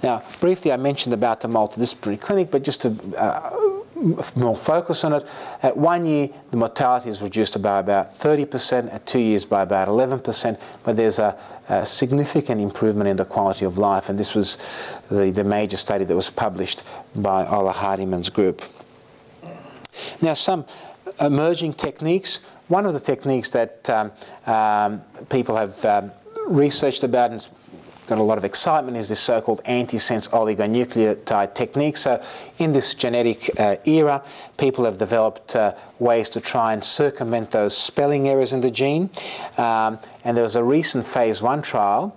Now, briefly I mentioned about the multidisciplinary clinic, but just to more focus on it, at 1 year the mortality is reduced by about 30%, at 2 years by about 11%, but there's a significant improvement in the quality of life, and this was the major study that was published by Ola Hardiman's group. Now, some emerging techniques. One of the techniques that people have researched about and got a lot of excitement is this so-called antisense oligonucleotide technique. So in this genetic era, people have developed ways to try and circumvent those spelling errors in the gene. And there was a recent phase 1 trial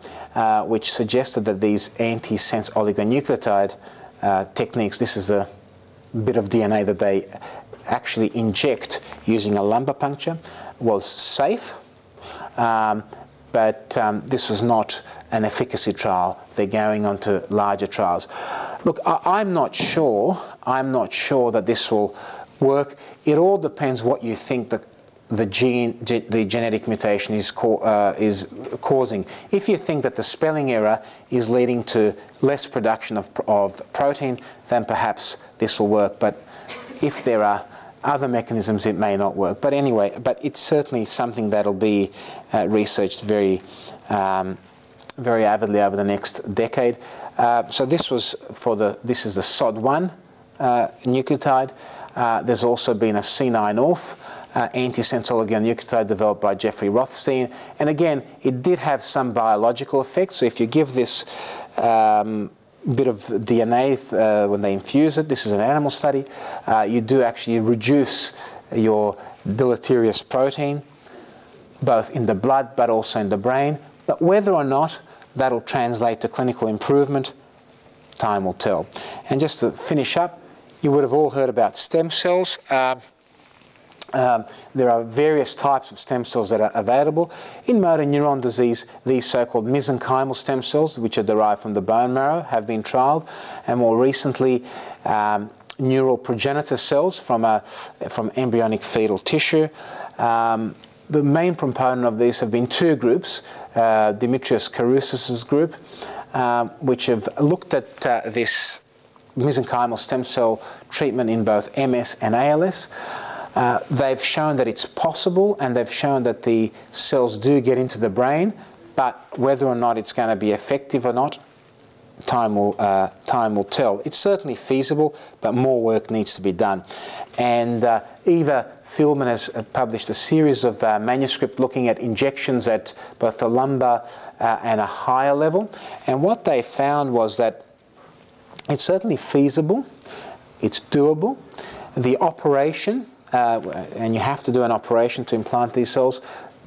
which suggested that these antisense oligonucleotide techniques, this is the bit of DNA that they actually inject using a lumbar puncture, was safe. But this was not an efficacy trial. They're going on to larger trials. Look, I'm not sure that this will work. It all depends what you think the genetic mutation is causing. If you think that the spelling error is leading to less production of protein, then perhaps this will work. But if there are other mechanisms, it may not work. But anyway, it's certainly something that'll be researched very avidly over the next decade. So this was this is the SOD1 nucleotide. There's also been a C9orf antisense oligonucleotide developed by Jeffrey Rothstein. And again, it did have some biological effects. So if you give this bit of DNA when they infuse it, this is an animal study, you do actually reduce your deleterious protein, both in the blood but also in the brain. But whether or not that'll translate to clinical improvement, time will tell. And just to finish up, you would have all heard about stem cells. There are various types of stem cells that are available. In motor neuron disease, these so-called mesenchymal stem cells, which are derived from the bone marrow, have been trialled. And more recently, neural progenitor cells from embryonic fetal tissue. The main proponent of these have been two groups, Dimitrios Karoussis' group, which have looked at this mesenchymal stem cell treatment in both MS and ALS. They've shown that it's possible, and they've shown that the cells do get into the brain, but whether or not it's going to be effective or not, time will tell. It's certainly feasible, but more work needs to be done. And Eva Philman has published a series of manuscripts looking at injections at both the lumbar and a higher level. And what they found was that it's certainly feasible, it's doable. The operation, and you have to do an operation to implant these cells,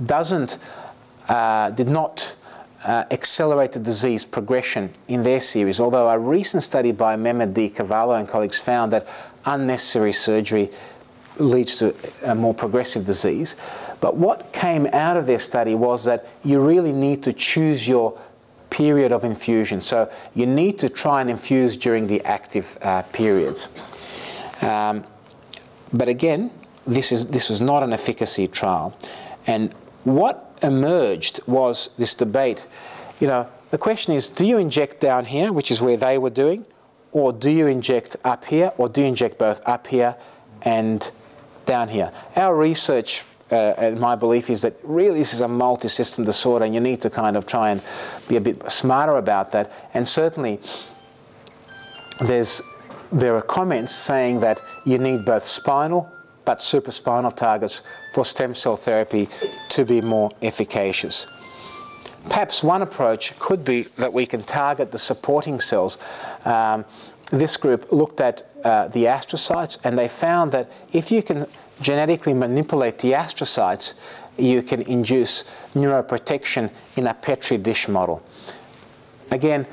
did not accelerate the disease progression in their series, although a recent study by M.A.B. Cavallo and colleagues found that unnecessary surgery leads to a more progressive disease. But what came out of their study was that you really need to choose your period of infusion. So you need to try and infuse during the active periods. But again, this was not an efficacy trial. And what emerged was this debate. You know, the question is, do you inject down here, which is where they were doing, or do you inject up here, or do you inject both up here and down here? Our research, and my belief is that really this is a multi-system disorder, and you need to kind of try and be a bit smarter about that. And certainly there are comments saying that you need both spinal but supraspinal targets for stem cell therapy to be more efficacious. Perhaps one approach could be that we can target the supporting cells. This group looked at the astrocytes, and they found that if you can genetically manipulate the astrocytes, you can induce neuroprotection in a Petri dish model. Again,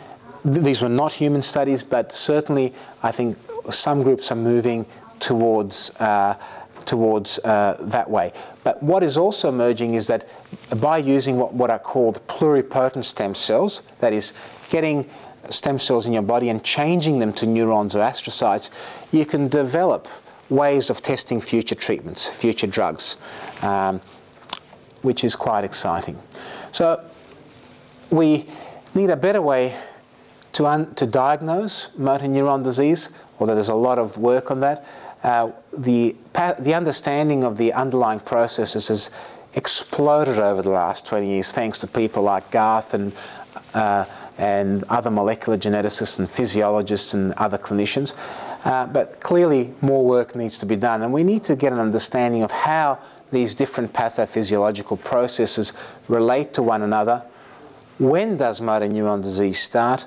these were not human studies, but certainly I think some groups are moving towards that way. But what is also emerging is that by using what are called pluripotent stem cells, that is getting stem cells in your body and changing them to neurons or astrocytes, you can develop ways of testing future treatments, future drugs, which is quite exciting. So we need a better way to diagnose motor neuron disease, although there's a lot of work on that, the understanding of the underlying processes has exploded over the last 20 years thanks to people like Garth and other molecular geneticists and physiologists and other clinicians. But clearly more work needs to be done, and we need to get an understanding of how these different pathophysiological processes relate to one another. When does motor neuron disease start?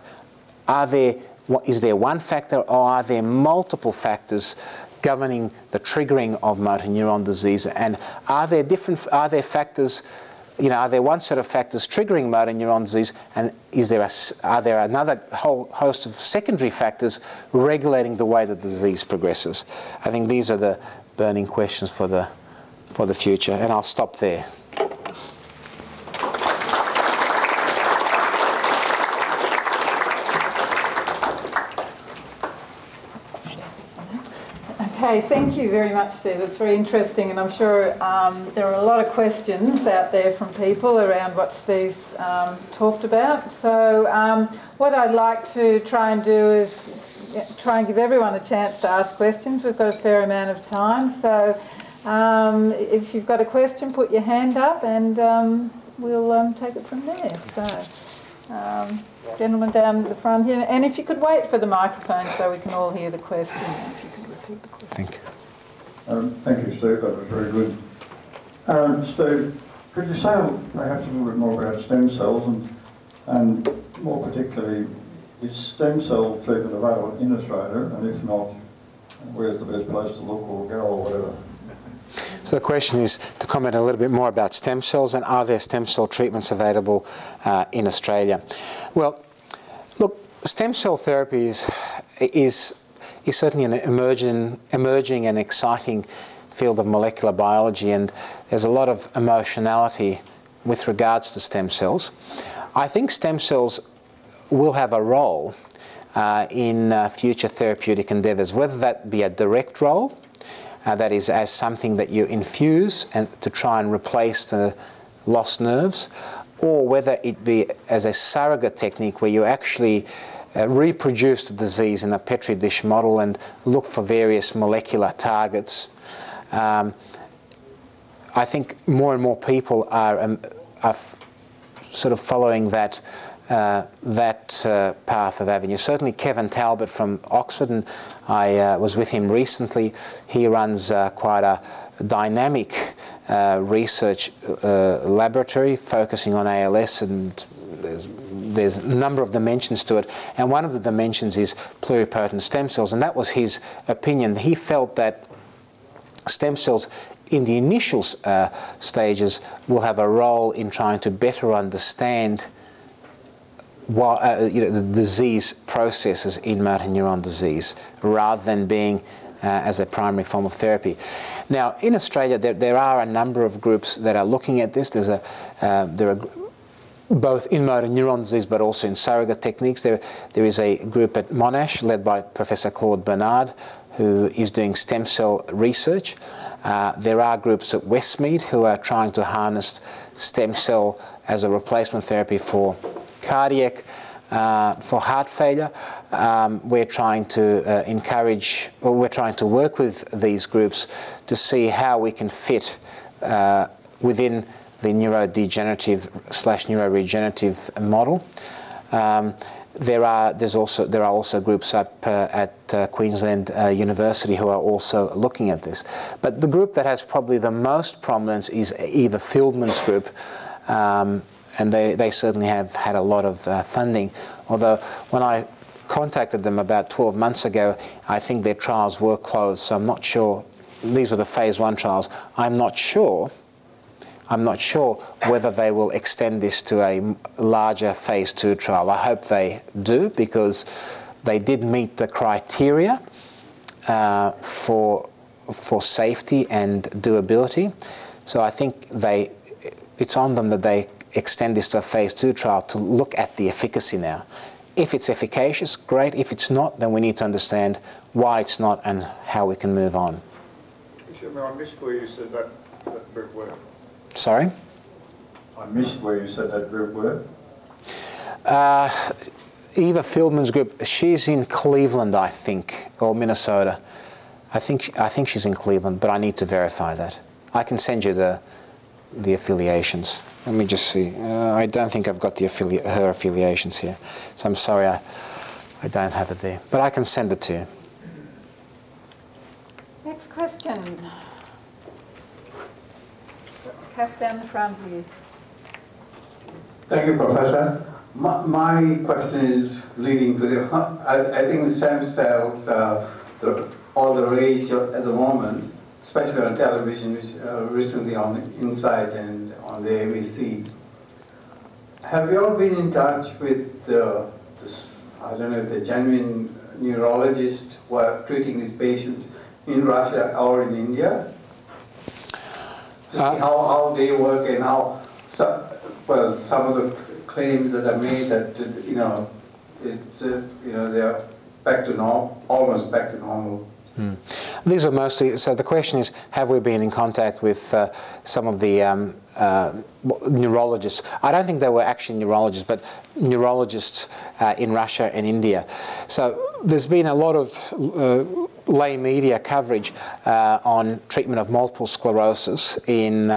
Is there one factor, or are there multiple factors governing the triggering of motor neuron disease? And are there factors, are there one set of factors triggering motor neuron disease, and are there another whole host of secondary factors regulating the way the disease progresses? I think these are the burning questions for the future, and I'll stop there. Okay, thank you very much, Steve. It's very interesting, and I'm sure there are a lot of questions out there from people around what Steve's talked about. So what I'd like to try and do is try and give everyone a chance to ask questions. We've got a fair amount of time, so if you've got a question, put your hand up and we'll take it from there. So, gentleman down the front here, and if you could wait for the microphone so we can all hear the question. If you could repeat the question. Thank you. Thank you, Steve. That was very good. Steve, could you say perhaps a little bit more about stem cells and more particularly, is stem cell treatment available in Australia, and if not, where's the best place to look or go or whatever? So the question is to comment a little bit more about stem cells, and are there stem cell treatments available in Australia? Well, look, stem cell therapy is certainly an emerging and exciting field of molecular biology, and there's a lot of emotionality with regards to stem cells. I think stem cells will have a role in future therapeutic endeavours, whether that be a direct role, that is as something that you infuse and to try and replace the lost nerves, or whether it be as a surrogate technique where you actually reproduce the disease in a petri dish model and look for various molecular targets. I think more and more people are sort of following that path of avenue. Certainly Kevin Talbot from Oxford, and I was with him recently. He runs quite a dynamic research laboratory focusing on ALS, and there's a number of dimensions to it, and one of the dimensions is pluripotent stem cells, and that was his opinion. He felt that stem cells in the initial stages will have a role in trying to better understand the disease processes in motor neuron disease, rather than being as a primary form of therapy. Now, in Australia, there are a number of groups that are looking at this. There are both in motor neuron disease, but also in surrogate techniques. There is a group at Monash led by Professor Claude Bernard, who is doing stem cell research. There are groups at Westmead who are trying to harness stem cell as a replacement therapy for cardiac, for heart failure. We're trying to we're trying to work with these groups to see how we can fit within the neurodegenerative/neuroregenerative model. There are also groups up at Queensland University who are also looking at this. But the group that has probably the most prominence is Eva Fieldman's group, and they certainly have had a lot of funding. Although when I contacted them about 12 months ago, I think their trials were closed, so I'm not sure. These were the phase 1 trials. I'm not sure whether they will extend this to a larger phase 2 trial. I hope they do, because they did meet the criteria for safety and doability. So I think it's on them that they extend this to a phase 2 trial to look at the efficacy now. If it's efficacious, great. If it's not, then we need to understand why it's not and how we can move on. I missed where you said that group worked. Sorry? I missed where you said that group worked. Eva Fieldman's group, she's in Cleveland, I think, or Minnesota. I think she's in Cleveland, but I need to verify that. I can send you the affiliations. Let me just see. I don't think I've got her affiliations here, so I'm sorry I don't have it there, but I can send it to you. Next question. Pass down the front here. Thank you, Professor. My question is leading to the, I think the stem cells, all the rage at the moment, especially on television, which recently on Insight and on the ABC. Have you all been in touch with I don't know, the genuine neurologists who are treating these patients in Russia or in India? To see how they work and how, some of the claims that are made that, it's, they're back to normal, almost back to normal. These are mostly, so the question is, have we been in contact with some of the neurologists? I don't think they were actually neurologists, but neurologists in Russia and India. So there's been a lot of lay media coverage on treatment of multiple sclerosis in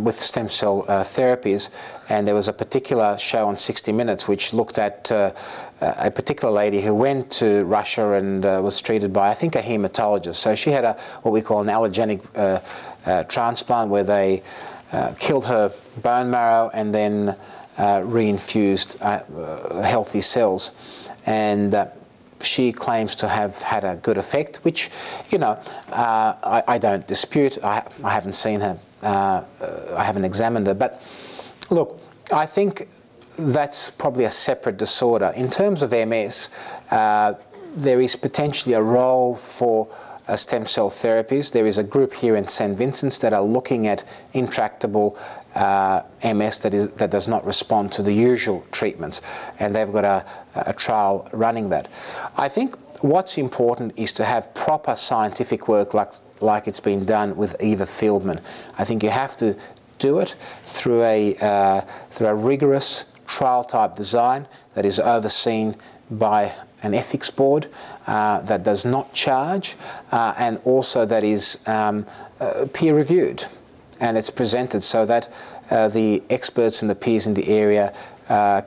with stem cell therapies, and there was a particular show on 60 Minutes which looked at a particular lady who went to Russia and was treated by, I think, a hematologist. So she had what we call an allogenic transplant, where they killed her bone marrow and then reinfused healthy cells, and she claims to have had a good effect, which, I don't dispute. I haven't seen her. I haven't examined her. But look, I think that's probably a separate disorder. In terms of MS, there is potentially a role for stem cell therapies. There is a group here in St. Vincent's that are looking at intractable MS that does not respond to the usual treatments, and they've got a trial running that. I think what's important is to have proper scientific work like it's been done with Eva Fieldman. I think you have to do it through a rigorous trial-type design that is overseen by an ethics board that does not charge, and also that is peer-reviewed, and it's presented so that the experts and the peers in the area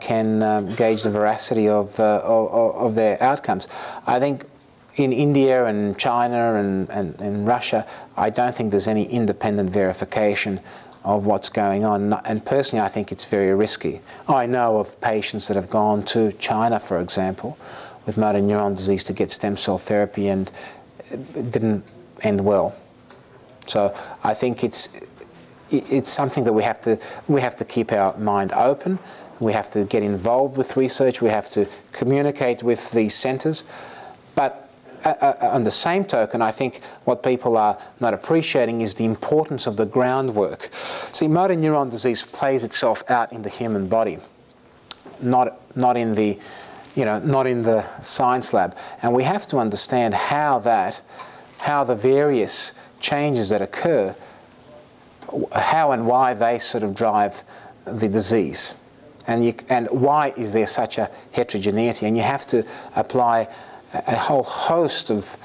can gauge the veracity of their outcomes. I think in India and China and Russia, I don't think there's any independent verification of what's going on, and personally I think it's very risky. I know of patients that have gone to China, for example, with motor neuron disease to get stem cell therapy, and it didn't end well. So I think it's something that we have to keep our mind open. We have to get involved with research. We have to communicate with these centres. But on the same token, I think what people are not appreciating is the importance of the groundwork. See, motor neuron disease plays itself out in the human body, not in the science lab. And we have to understand how the various changes that occur, how and why they sort of drive the disease, and why is there such a heterogeneity. And you have to apply a whole host of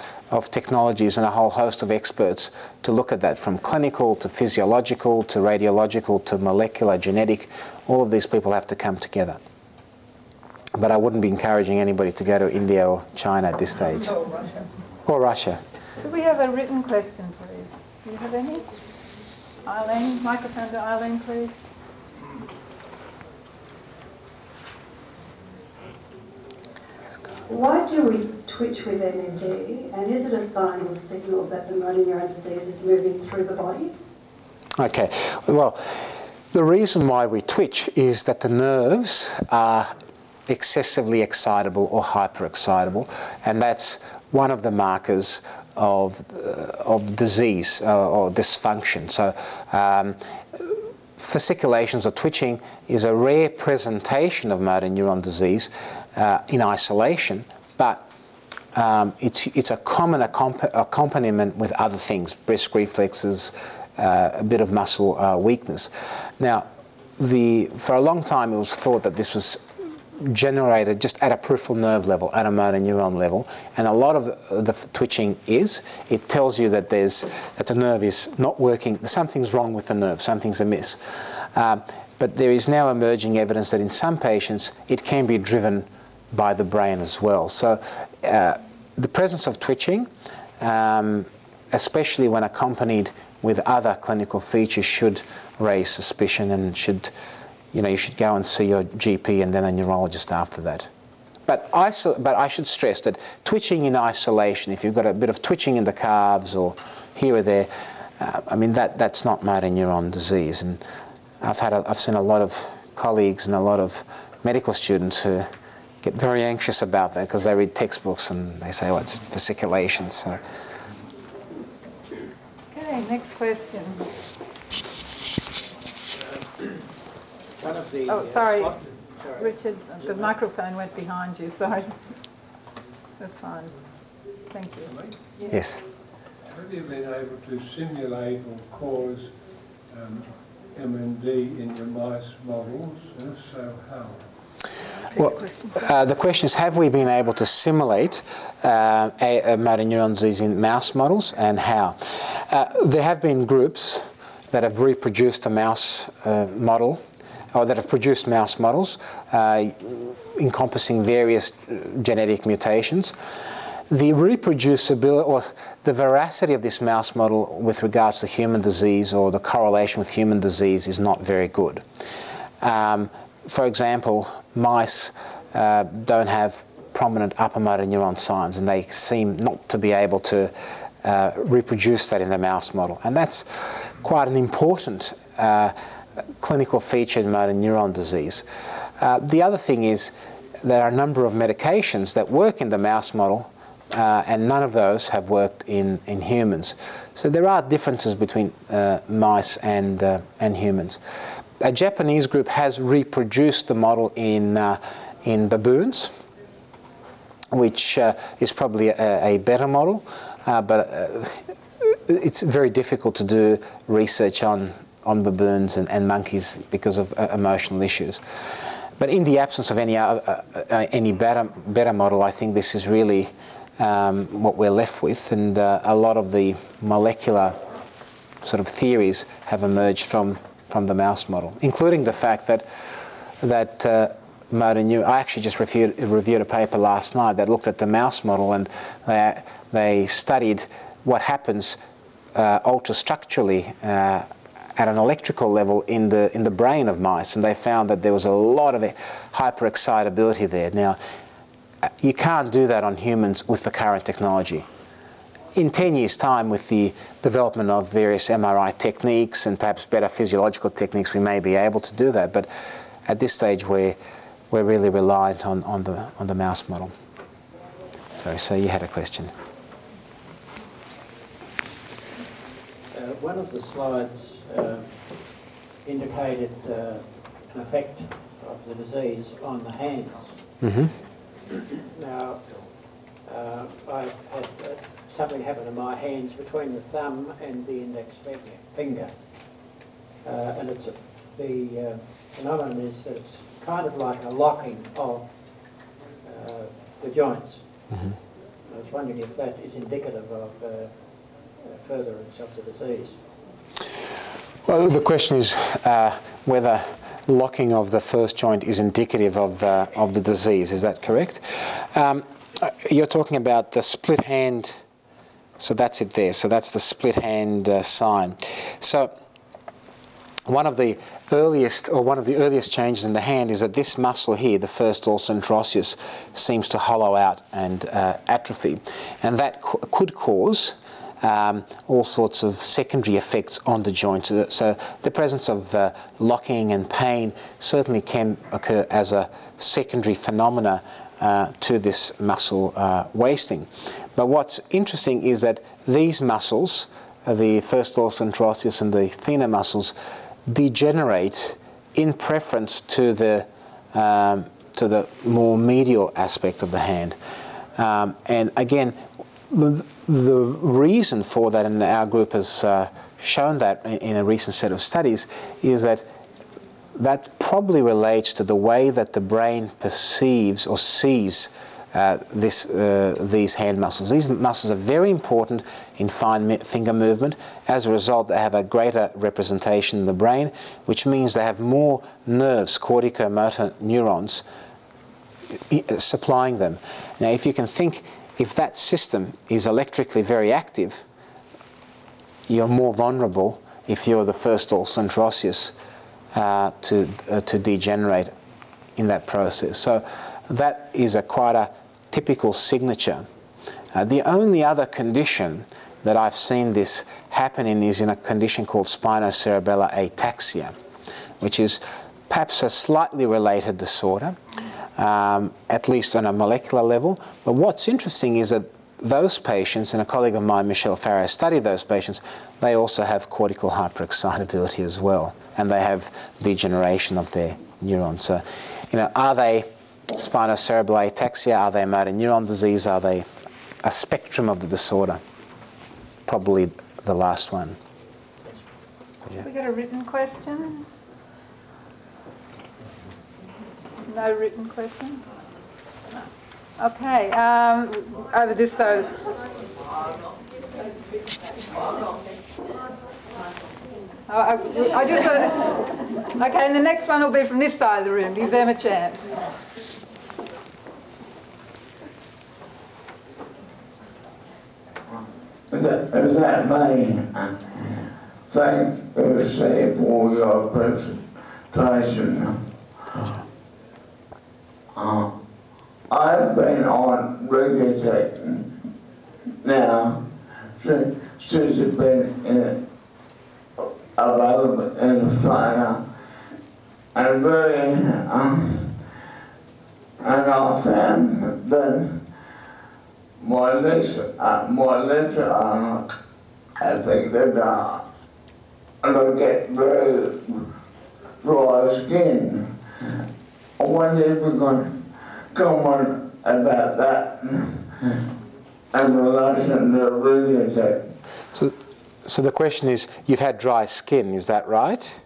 technologies and a whole host of experts to look at that, from clinical to physiological to radiological to molecular, genetic. All of these people have to come together. But I wouldn't be encouraging anybody to go to India or China at this stage. Or Russia. Or Russia. Do we have a written question, please? Do you have any? Eileen, microphone to Eileen, please. Why do we twitch with MND, and is it a sign or signal that the motor neuron disease is moving through the body? Okay, well, the reason why we twitch is that the nerves are excessively excitable or hyperexcitable, and that's one of the markers of disease or dysfunction. So fasciculations or twitching is a rare presentation of motor neuron disease in isolation, but it's a common accompaniment with other things, brisk reflexes, a bit of muscle weakness. Now, for a long time it was thought that this was generated just at a peripheral nerve level, at a motor neuron level, and a lot of the twitching it tells you that the nerve is not working, something's wrong with the nerve, something's amiss. But there is now emerging evidence that in some patients it can be driven by the brain as well. So the presence of twitching, especially when accompanied with other clinical features, should raise suspicion and should, you should go and see your GP and then a neurologist after that. But I should stress that twitching in isolation, if you've got a bit of twitching in the calves or here or there, I mean that's not motor neuron disease. And I've seen a lot of colleagues and a lot of medical students who get very anxious about that because they read textbooks and they say, well, it's fasciculation. So. Okay, next question. Oh, sorry, Richard, the microphone went behind you, sorry. That's fine. Thank you. Yes. Have you been able to simulate or cause MND in your mice models, and if so, how? Well, the question is, have we been able to simulate a motor neuron disease in mouse models, and how? There have been groups that have reproduced a mouse model, or that have produced mouse models encompassing various genetic mutations. The reproducibility or the veracity of this mouse model with regards to human disease or the correlation with human disease is not very good. For example, mice don't have prominent upper motor neuron signs, and they seem not to be able to reproduce that in the mouse model. And that's quite an important clinical feature in motor neuron disease. The other thing is there are a number of medications that work in the mouse model, and none of those have worked in humans. So there are differences between mice and humans. A Japanese group has reproduced the model in baboons, which is probably a better model, but it's very difficult to do research on baboons and monkeys because of emotional issues. But in the absence of any better model, I think this is really what we're left with, and a lot of the molecular sort of theories have emerged from the mouse model, including the fact that motor neuron. I actually just reviewed a paper last night that looked at the mouse model, and they studied what happens ultrastructurally at an electrical level in the brain of mice, and they found that there was a lot of hyperexcitability there. Now, you can't do that on humans with the current technology. In 10 years' time, with the development of various MRI techniques and perhaps better physiological techniques, we may be able to do that. But at this stage, we're really reliant on the mouse model. Sorry, so you had a question. One of the slides indicated an effect of the disease on the hands. Mm-hmm. Now, I've had something happen to my hands between the thumb and the index finger, and the phenomenon is that it's kind of like a locking of the joints. Mm-hmm. I was wondering if that is indicative of furtherance of the disease. Well, the question is whether locking of the first joint is indicative of the disease. Is that correct? You're talking about the split hand. So that's it there. So that's the split hand sign. So one of the earliest changes in the hand is that this muscle here, the first dorsal interosseous, seems to hollow out and atrophy, and that could cause all sorts of secondary effects on the joint. So the presence of locking and pain certainly can occur as a secondary phenomena to this muscle wasting. But what's interesting is that these muscles, the first dorsal interosseous and the thenar muscles, degenerate in preference to the more medial aspect of the hand. And again, the reason for that, and our group has shown that in a recent set of studies, is that that probably relates to the way that the brain perceives or sees these hand muscles. These muscles are very important in fine finger movement. As a result, they have a greater representation in the brain, which means they have more nerves, corticomotor neurons, supplying them. Now, if you can think, if that system is electrically very active, you're more vulnerable if you're the first Olsen osseous to degenerate in that process. So that is quite a typical signature. The only other condition that I've seen this happen in is in a condition called spinocerebellar ataxia, which is perhaps a slightly related disorder, at least on a molecular level. But what's interesting is that those patients, and a colleague of mine, Michelle Farrow, studied those patients, they also have cortical hyperexcitability as well, and they have degeneration of their neurons. So, you know, are they spinocerebellar ataxia? Are they motor neuron disease? Are they a spectrum of the disorder? Probably the last one. Have we got a written question? No written question? No. Okay, over this side. I just want to, okay, and the next one will be from this side of the room. Give them a chance. Is that main? Thank you, say, for your presentation. I've been on Regulate now since it's been available in Australia, and very, and I found that my legs are affected, and I get very dry skin. I wonder if we can comment about that in relation to Regulate. So the question is, you've had dry skin, is that right?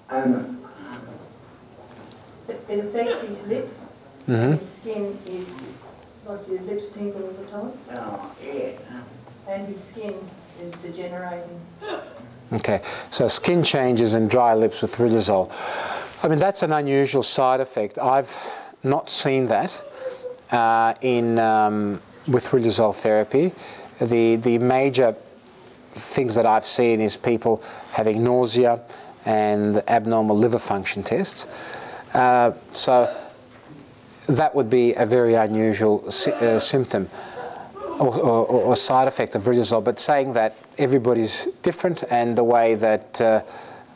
And it affects his lips. Mm-hmm. His skin is, like your lips tingle all the time. oh, yeah. And his skin is degenerating. Okay, so skin changes and dry lips with riluzole. I mean, that's an unusual side effect. I've not seen that with riluzole therapy. The major things that I've seen is people having nausea and abnormal liver function tests. So that would be a very unusual symptom or side effect of riluzole. But saying that everybody's different and the way that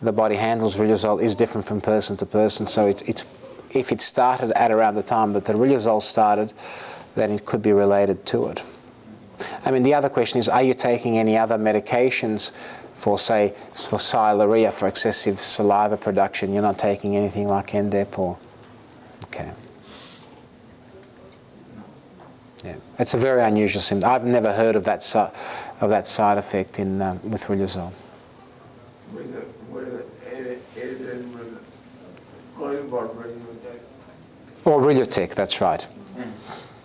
the body handles riluzole is different from person to person. So if it started at around the time that the riluzole started, then it could be related to it. I mean, the other question is, are you taking any other medications for, say, for sialorrhea, for excessive saliva production? You're not taking anything like NDEP or? Okay. Yeah, it's a very unusual symptom. I've never heard of that side effect in with riluzole. Or Rilutech, that's right.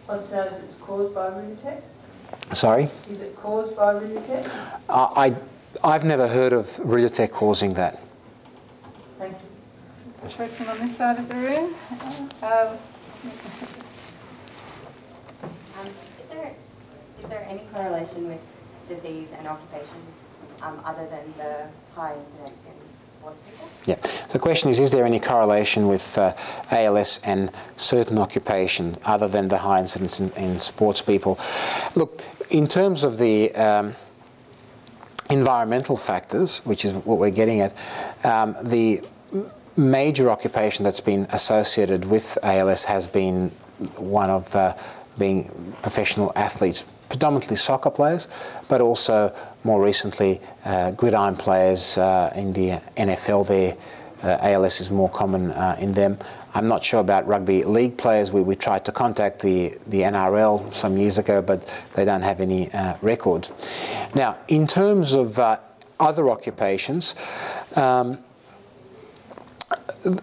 So is it caused by Rilutech? Sorry? Is it caused by Rilutech? I've never heard of Rilutech causing that. Thank you. A question on this side of the room. Is there any correlation with disease and occupation other than the high incidence in sports people? Yeah. So the question is there any correlation with ALS and certain occupation other than the high incidence in sports people? Look, in terms of the environmental factors, which is what we're getting at, the major occupation that's been associated with ALS has been one of being professional athletes, predominantly soccer players, but also more recently gridiron players in the NFL. There, ALS is more common in them. I'm not sure about rugby league players. We tried to contact the NRL some years ago, but they don't have any records. Now, in terms of other occupations,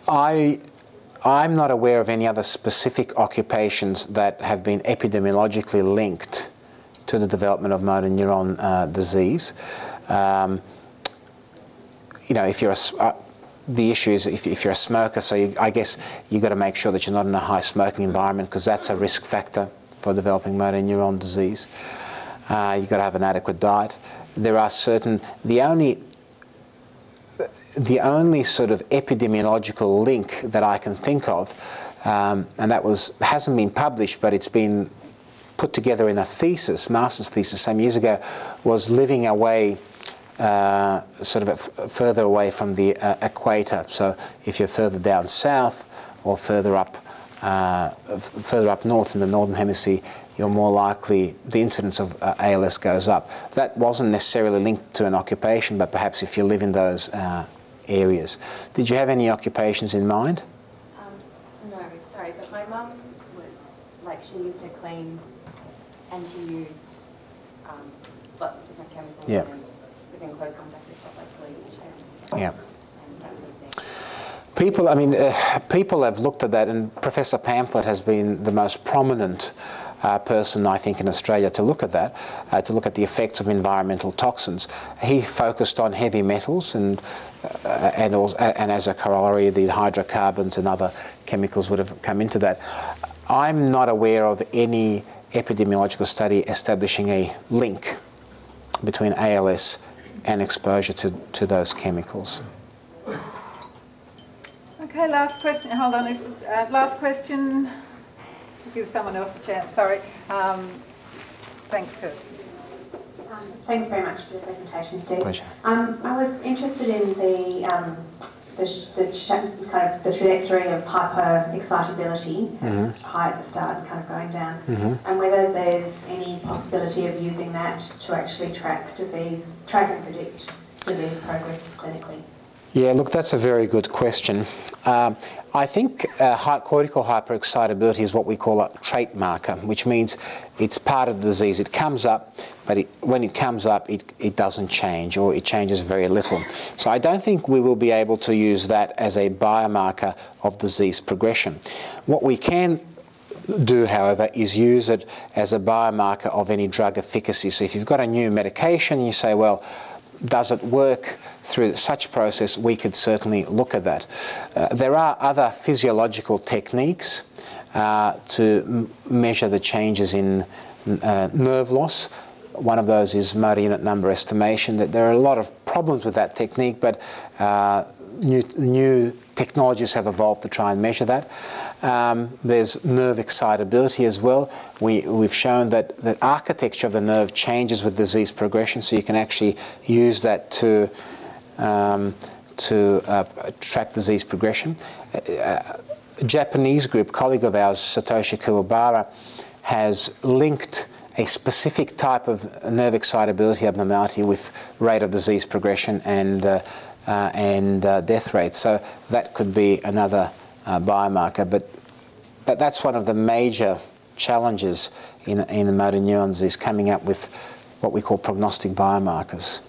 I'm not aware of any other specific occupations that have been epidemiologically linked to the development of motor neuron disease. You know, if you're the issue is if you're a smoker, so I guess you've got to make sure that you're not in a high smoking environment, because that's a risk factor for developing motor neuron disease. You've got to have an adequate diet. There are certain, the only sort of epidemiological link that I can think of, and that hasn't been published, but it's been put together in a thesis, master's thesis some years ago, was living away, sort of further away from the equator. So if you're further down south or further up north in the northern hemisphere, you're more likely, the incidence of ALS goes up. That wasn't necessarily linked to an occupation, but perhaps if you live in those areas. Did you have any occupations in mind? No, sorry, but my mum was, like, she used to clean and she used lots of different chemicals and was in close contact with stuff like bleach and that sort of thing. People, I mean, people have looked at that, and Professor Pamphlet has been the most prominent person, I think, in Australia to look at that, to look at the effects of environmental toxins. He focused on heavy metals and as a corollary, the hydrocarbons and other chemicals would have come into that. I'm not aware of any epidemiological study establishing a link between ALS and exposure to those chemicals. Okay, last question. Hold on. Last question. Give someone else a chance. Sorry. Thanks, Kirsten. Thanks very much for the presentation, Steve. Pleasure. I was interested in the trajectory of hyper-excitability, high at the start and kind of going down, and whether there's any possibility of using that to actually track and predict disease progress clinically. Yeah, look, that's a very good question. I think cortical hyperexcitability is what we call a trait marker, which means it's part of the disease. It comes up, but when it comes up, it doesn't change, or it changes very little. So I don't think we will be able to use that as a biomarker of disease progression. What we can do, however, is use it as a biomarker of any drug efficacy. So if you've got a new medication, you say, well, does it work through such process? We could certainly look at that. There are other physiological techniques to measure the changes in nerve loss. One of those is motor unit number estimation. There are a lot of problems with that technique, but new technologies have evolved to try and measure that. There's nerve excitability as well. We've shown that the architecture of the nerve changes with disease progression, so you can actually use that to track disease progression. A Japanese group, colleague of ours, Satoshi Kuwabara, has linked a specific type of nerve excitability abnormality with rate of disease progression and death rate. So that could be another biomarker, but that's one of the major challenges in motor neuron disease, coming up with what we call prognostic biomarkers.